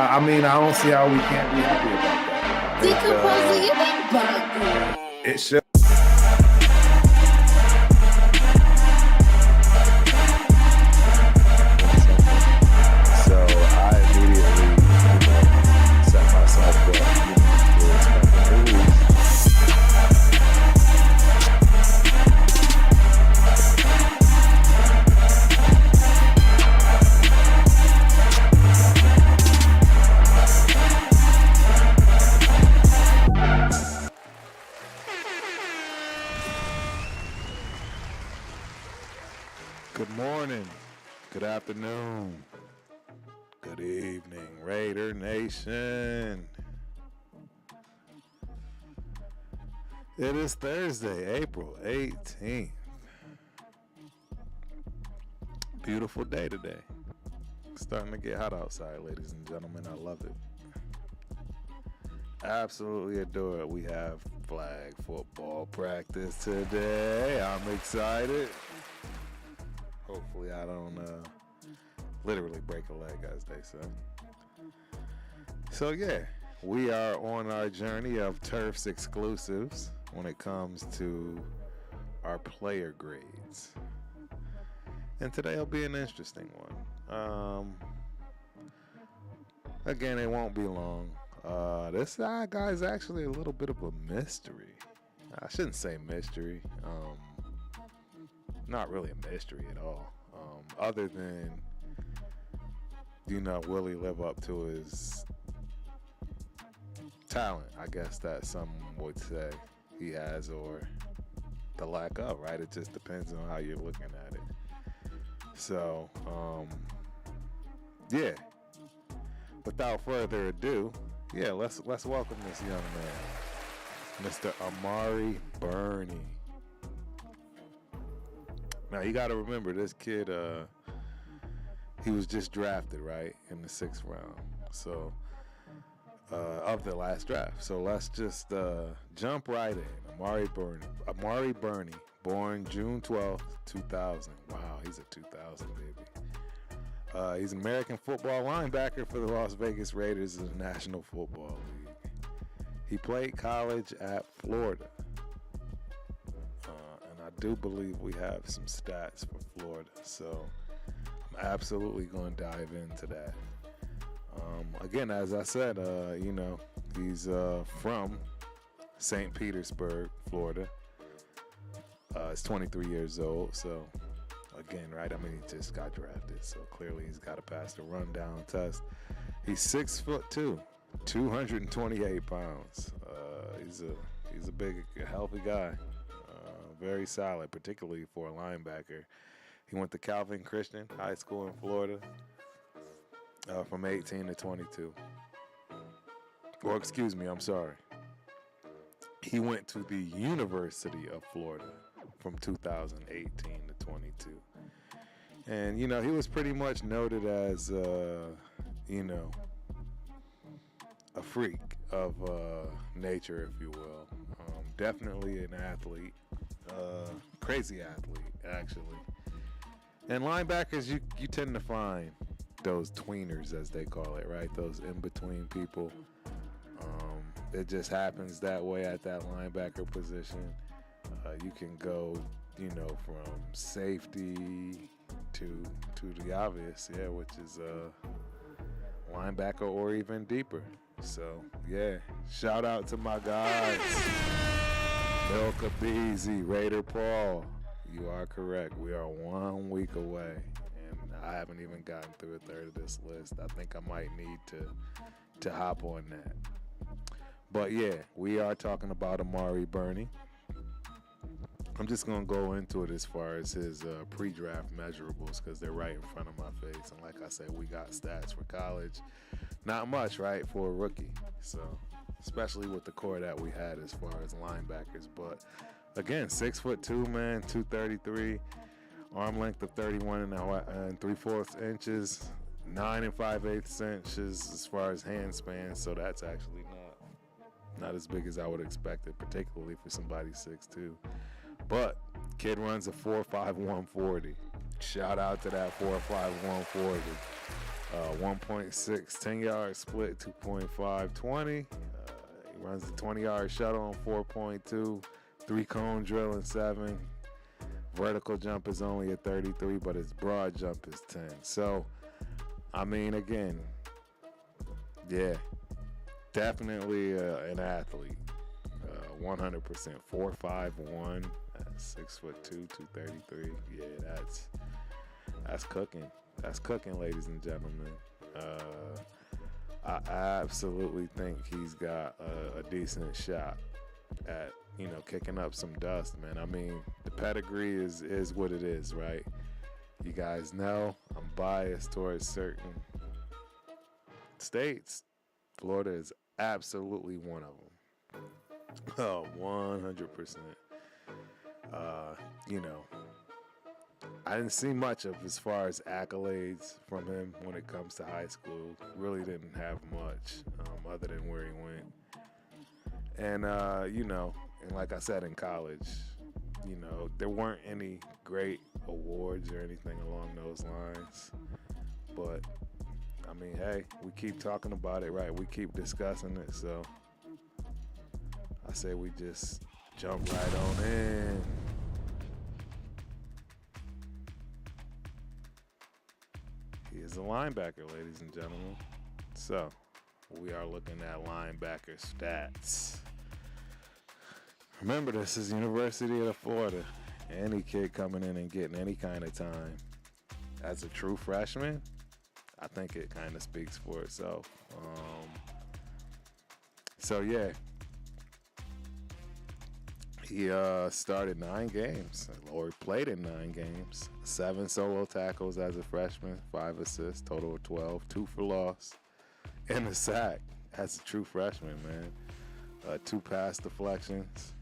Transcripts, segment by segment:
I mean, I don't see how we can't be happy about that. Decomposing, you been bugging. It should. So I immediately, set myself up, to expect a new week. Good morning, good afternoon, good evening, Raider Nation. It is Thursday, April 18th. Beautiful day today. Starting to get hot outside, ladies and gentlemen. I love it. Absolutely adore it. We have flag football practice today. I'm excited. Hopefully I don't literally break a leg, as they say. So yeah, we are on our journey of Turf's exclusives when it comes to our player grades. And today will be an interesting one. Again, it won't be long. This guy's actually a little bit of a mystery. I shouldn't say mystery. Not really a mystery at all. Other than, will he live up to his talent? I guess that some would say he has, or the lack of, right? It just depends on how you're looking at it. So, yeah. Without further ado, let's welcome this young man, Mr. Amari Burney. Now, you got to remember, this kid, he was just drafted, right, in the 6th round, so, of the last draft. So let's just jump right in. Amari Burney, born June 12th, 2000. Wow, he's a 2000 baby. He's an American football linebacker for the Las Vegas Raiders in the National Football League. He played college at Florida. I do believe we have some stats for Florida, so I'm absolutely going to dive into that. Again, as I said, he's from St. Petersburg, Florida. He's 23 years old, so again, right? I mean, he just got drafted, so clearly he's got to pass the rundown test. He's 6'2", 228 pounds. He's a big, healthy guy. Very solid, particularly for a linebacker. He went to Calvin Christian High School in Florida from 18 to 22. Or excuse me, I'm sorry. He went to the University of Florida from 2018 to 22. And, he was pretty much noted as, a freak of nature, if you will. Definitely an athlete. Crazy athlete, actually. And linebackers, you tend to find those tweeners, as they call it, right? Those in-between people. It just happens that way at that linebacker position. You can go, from safety to the obvious, which is linebacker or even deeper. So, shout out to my guys. Milka Beezy, Raider Paul, you are correct. We are 1 week away, and I haven't even gotten through a third of this list. I think I might need to hop on that. But we are talking about Amari Burney. I'm just going to go into it as far as his pre-draft measurables because they're right in front of my face. And like I said, we got stats for college. Not much, right, for a rookie. So, especially with the core that we had as far as linebackers. But, again, 6'2", man, 233, arm length of 31 and 3/4 inches, 9 5/8 inches as far as hand span. So that's actually not as big as I would expect it, particularly for somebody 6'2". But kid runs a 4.5 140. Shout out to that 4.5 140. 1.6 10-yard split, 2.5 20. He runs the 20-yard shuttle on 4.2. 3-cone drill in 7. Vertical jump is only a 33, but his broad jump is 10. So, I mean, again, yeah, definitely an athlete. 100%. 4.51, 6'2", 233. Yeah, that's cooking. That's cooking, ladies and gentlemen. I absolutely think he's got a decent shot at, kicking up some dust, man. I mean, the pedigree is what it is, right? You guys know I'm biased towards certain states. Florida is absolutely one of them. Oh, 100%. I didn't see much of as far as accolades from him when it comes to high school. Really didn't have much other than where he went. And, and like I said, in college, there weren't any great awards or anything along those lines. But, I mean, hey, we keep talking about it, right? We keep discussing it. So I say we just jump right on in. He is a linebacker, ladies and gentlemen. So, we are looking at linebacker stats. Remember, this is University of Florida. Any kid coming in and getting any kind of time as a true freshman, I think it kind of speaks for itself. Yeah. He started 9 games, or played in 9 games. 7 solo tackles as a freshman, 5 assists, total of 12, 2 for loss, and a sack as a true freshman, man. 2 pass deflections.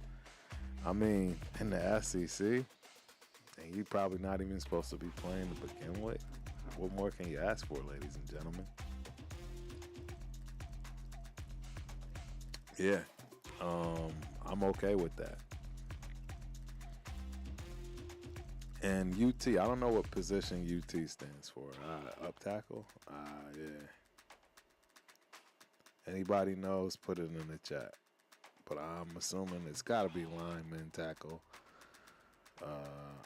I mean, in the SEC, and you're probably not even supposed to be playing to begin with. What more can you ask for, ladies and gentlemen? Yeah, I'm okay with that. And UT, I don't know what position UT stands for. Up tackle? Yeah. Anybody knows, put it in the chat. But I'm assuming it's got to be lineman tackle.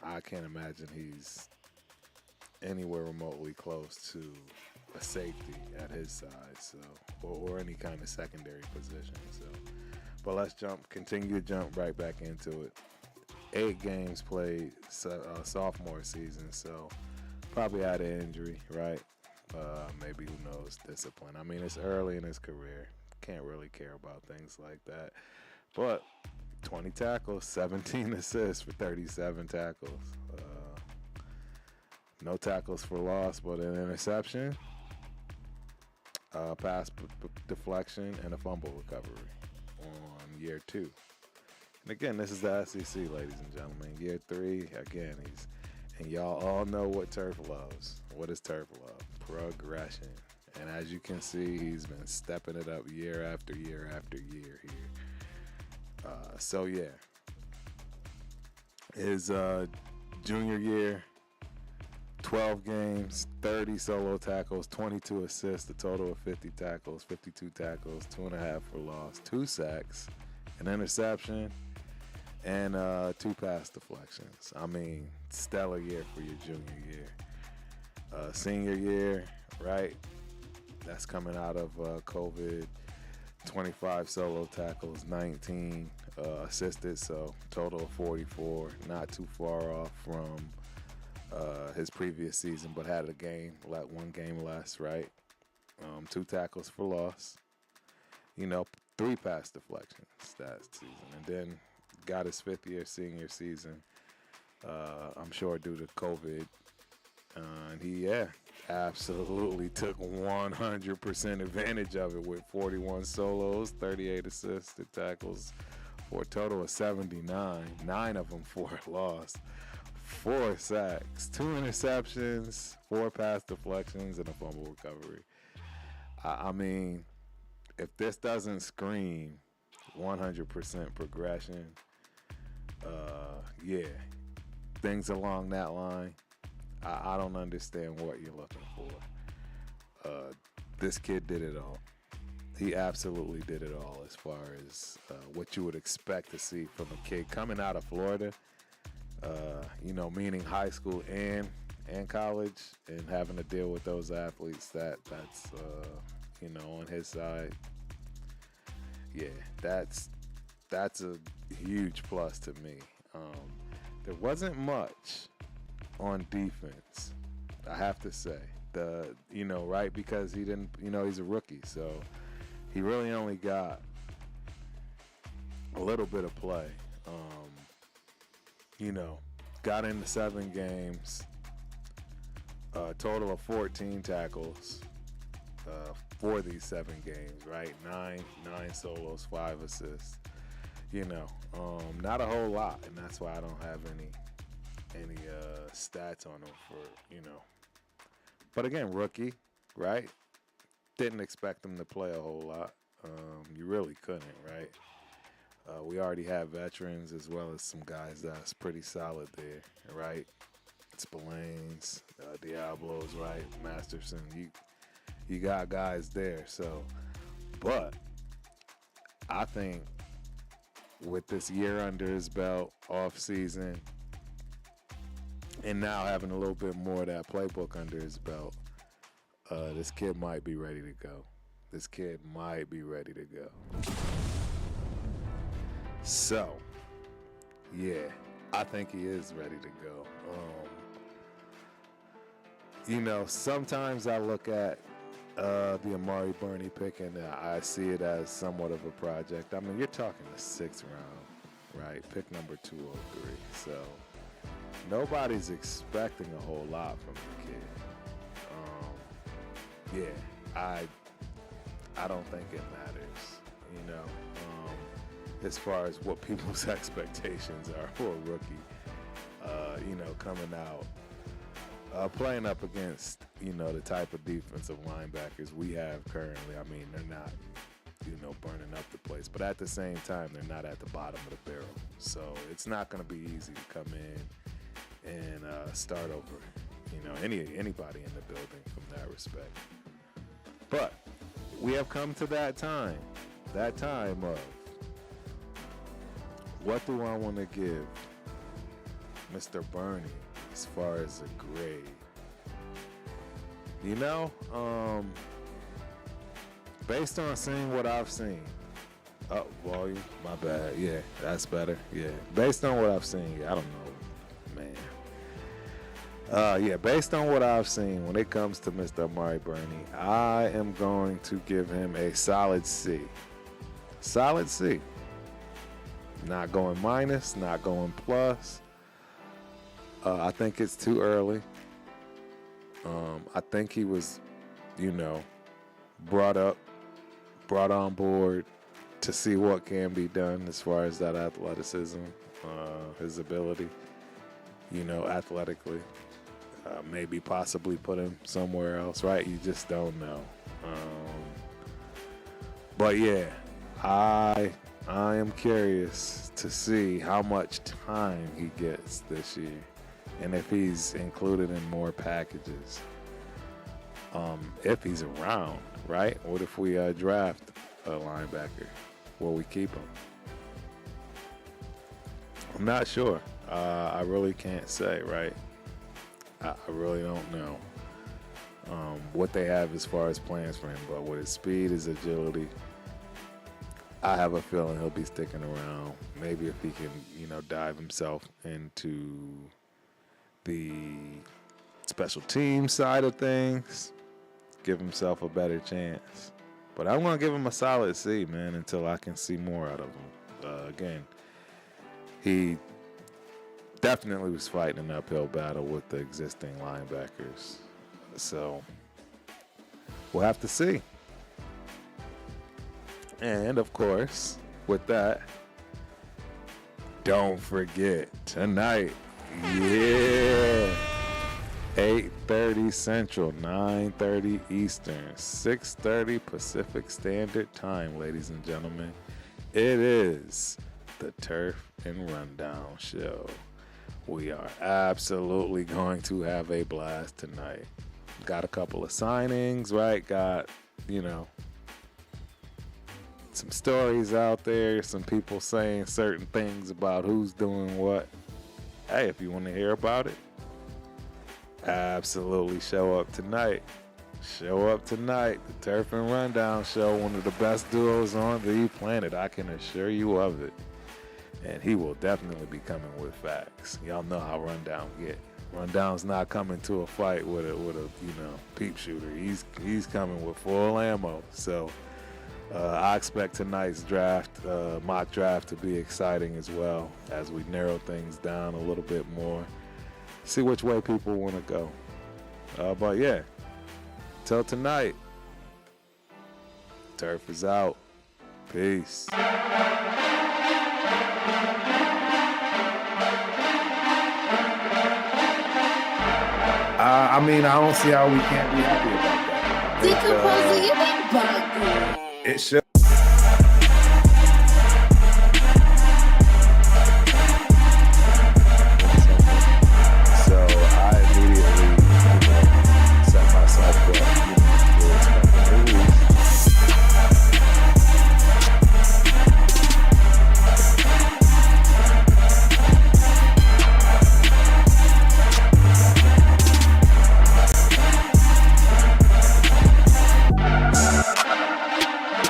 I can't imagine he's anywhere remotely close to a safety at his size, or any kind of secondary position. So, but let's continue to jump right back into it. 8 games played sophomore season, so probably had an injury, right? Maybe, who knows, discipline. I mean, it's early in his career. Can't really care about things like that. But 20 tackles, 17 assists for 37 tackles. No tackles for loss, but an interception, pass deflection, and a fumble recovery on year 2. And again, this is the SEC, ladies and gentlemen. Year 3, again, and y'all all know what Turf loves. What is Turf love? Progression. And as you can see, he's been stepping it up year after year after year here. His junior year, 12 games, 30 solo tackles, 22 assists, a total of 50 tackles, 52 tackles, 2.5 for loss, 2 sacks, an interception, and 2 pass deflections. I mean, stellar year for your junior year. Senior year, right? That's coming out of COVID. 25 solo tackles, 19 assisted, so total of 44. Not too far off from his previous season, but had one game less, right? 2 tackles for loss. 3 pass deflections that season, and then got his 5th-year senior season. I'm sure due to COVID. And he, absolutely took 100% advantage of it with 41 solos, 38 assisted tackles for a total of 79. 9 of them for a loss, 4 sacks, 2 interceptions, 4 pass deflections, and a fumble recovery. I mean, if this doesn't scream 100% progression, things along that line, I don't understand what you're looking for. This kid did it all. He absolutely did it all as far as what you would expect to see from a kid coming out of Florida, meaning high school and college, and having to deal with those athletes that's on his side. Yeah, that's a huge plus to me. There wasn't much on defense, I have to say. Right, because he didn't, he's a rookie, so he really only got a little bit of play. Got into 7 games, a total of 14 tackles for these 7 games, right? 9 solos, 5 assists. Not a whole lot, and that's why I don't have any stats on him for. But again, rookie, right? Didn't expect him to play a whole lot. You really couldn't, right? We already have veterans as well as some guys that's pretty solid there, right? Spillane's, Diablo's, right? Masterson. You got guys there. So, but I think with this year under his belt, off season, and now having a little bit more of that playbook under his belt, this kid might be ready to go. So, I think he is ready to go. Sometimes I look at the Amari Burney pick, and I see it as somewhat of a project. I mean, you're talking the 6th round, right? Pick number 203. So nobody's expecting a whole lot from the kid. I don't think it matters, as far as what people's expectations are for a rookie, coming out, playing up against, the type of defensive linebackers we have currently. I mean, they're not, burning up the place, but at the same time, they're not at the bottom of the barrel. So it's not going to be easy to come in and start over, anybody in the building from that respect. But we have come to that time of what do I want to give Mr. Burney as far as a grade? Based on seeing what I've seen. Oh, volume, my bad. Yeah, that's better. Yeah, based on what I've seen, I don't know, man. Based on what I've seen when it comes to Mr. Amari Burney, I am going to give him a solid C. Solid C. Not going minus, not going plus. I think it's too early. I think he was, brought on board to see what can be done as far as that athleticism, his ability, athletically. Maybe possibly put him somewhere else, right? You just don't know. But I am curious to see how much time he gets this year and if he's included in more packages. If he's around, right? What if we draft a linebacker? Will we keep him? I'm not sure. I really can't say, right? I really don't know what they have as far as plans for him. But with his speed, his agility, I have a feeling he'll be sticking around. Maybe if he can, dive himself into the special team side of things, give himself a better chance. But I'm going to give him a solid C, man, until I can see more out of him. Again, he definitely was fighting an uphill battle with the existing linebackers. So we'll have to see. And of course, with that, don't forget tonight, 8:30 Central, 9:30 Eastern, 6:30 Pacific Standard Time, ladies and gentlemen. It is the Turf and Rundown Show. We are absolutely going to have a blast tonight. Got a couple of signings, right? Got, some stories out there, some people saying certain things about who's doing what. Hey, if you want to hear about it, absolutely show up tonight. Show up tonight. The Turf and Rundown Show, one of the best duos on the planet. I can assure you of it. And he will definitely be coming with facts. Y'all know how Rundown get. Rundown's not coming to a fight with a peep shooter. He's coming with full ammo. So I expect tonight's mock draft to be exciting as well as we narrow things down a little bit more. See which way people want to go. But yeah, till tonight, Turf is out. Peace. I don't see how we can't be happy about that. Decomposing, you been bugging. It should. So I immediately, set myself up, to expect a release.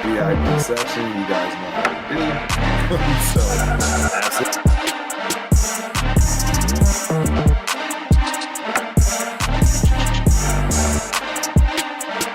VIP section, you guys know how to do. So that's it.